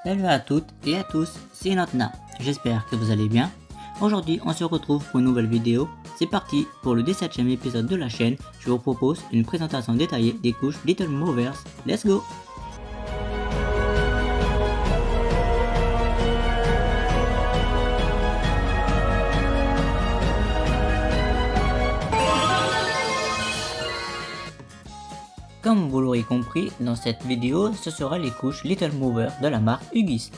Salut à toutes et à tous, c'est Notna, j'espère que vous allez bien. Aujourd'hui on se retrouve pour une nouvelle vidéo. C'est parti pour le 17e épisode de la chaîne. Je vous propose une présentation détaillée des couches Little Movers. Let's go! Comme vous l'aurez compris, dans cette vidéo, ce sera les couches Little Mover de la marque Huggies.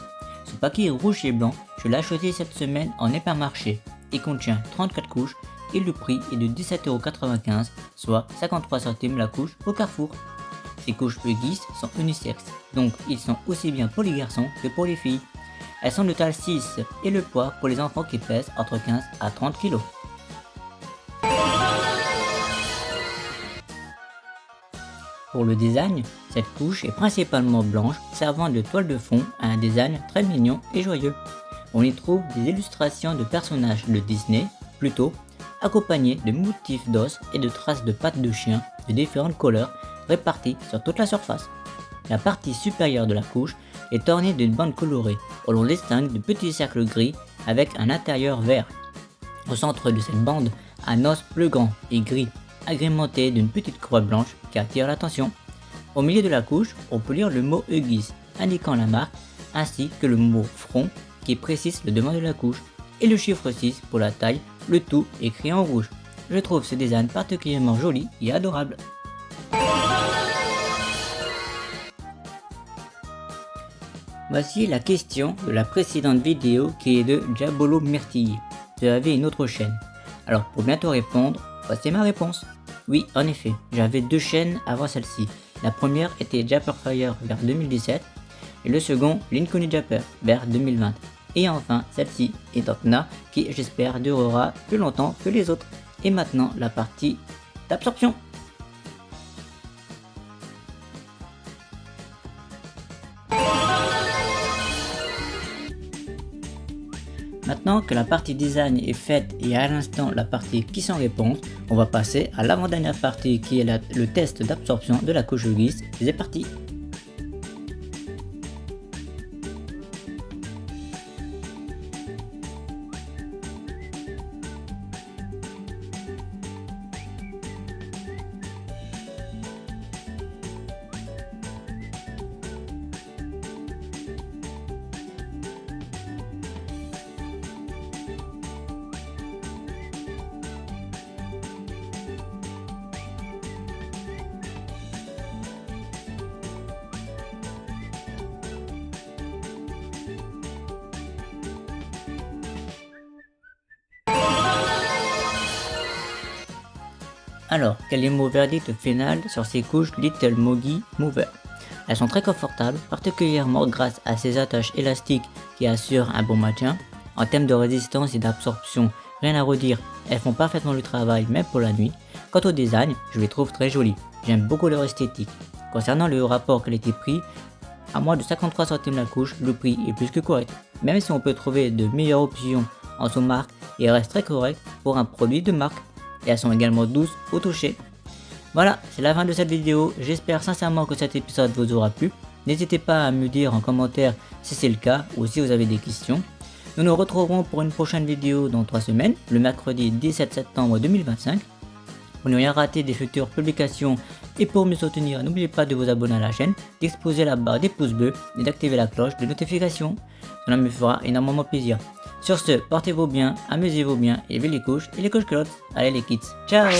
Ce paquet rouge et blanc, je l'ai acheté cette semaine en hypermarché. Il contient 34 couches et le prix est de 17,95 €, soit 53 centimes la couche au Carrefour. Ces couches Huggies sont unisexes, donc ils sont aussi bien pour les garçons que pour les filles. Elles sont de taille 6 et le poids pour les enfants qui pèsent entre 15 à 30 kg. Pour le design, cette couche est principalement blanche, servant de toile de fond à un design très mignon et joyeux. On y trouve des illustrations de personnages de Disney, plutôt, accompagnés de motifs d'os et de traces de pattes de chien de différentes couleurs réparties sur toute la surface. La partie supérieure de la couche est ornée d'une bande colorée, où l'on distingue de petits cercles gris avec un intérieur vert. Au centre de cette bande, un os plus grand et gris, agrémenté d'une petite croix blanche qui attire l'attention. Au milieu de la couche, on peut lire le mot Huggies, indiquant la marque, ainsi que le mot front qui précise le devant de la couche, et le chiffre 6 pour la taille, le tout écrit en rouge. Je trouve ce design particulièrement joli et adorable. Voici la question de la précédente vidéo qui est de Diabolo Myrtille. Vous avez une autre chaîne. Alors pour bientôt répondre, voici ma réponse. Oui, en effet, j'avais deux chaînes avant celle-ci. La première était Japperfire vers 2017 et le second Lincoln Japper vers 2020. Et enfin, celle-ci est Notna qui, j'espère, durera plus longtemps que les autres. Et maintenant, la partie d'absorption. Maintenant que la partie design est faite et à l'instant la partie qui s'en répond, on va passer à l'avant-dernière partie qui est le test d'absorption de la couche Huggies. C'est parti! Alors, quel est mon verdict final sur ces couches Little Moggy Mover? Elles sont très confortables, particulièrement grâce à ces attaches élastiques qui assurent un bon maintien. En termes de résistance et d'absorption, rien à redire, elles font parfaitement le travail même pour la nuit. Quant au design, je les trouve très jolies, j'aime beaucoup leur esthétique. Concernant le rapport qualité-prix, à moins de 53 centimes la couche, le prix est plus que correct. Même si on peut trouver de meilleures options en sous-marque, il reste très correct pour un produit de marque. Et elles sont également douces au toucher. Voilà, c'est la fin de cette vidéo. J'espère sincèrement que cet épisode vous aura plu. N'hésitez pas à me dire en commentaire si c'est le cas ou si vous avez des questions. Nous nous retrouverons pour une prochaine vidéo dans 3 semaines, le mercredi 17 septembre 2025. Pour ne rien rater des futures publications et pour me soutenir, n'oubliez pas de vous abonner à la chaîne, d'exposer la barre des pouces bleus et d'activer la cloche de notification. Cela me fera énormément plaisir. Sur ce, portez-vous bien, amusez-vous bien et vive les couches et les couches culottes. Allez les kids, ciao!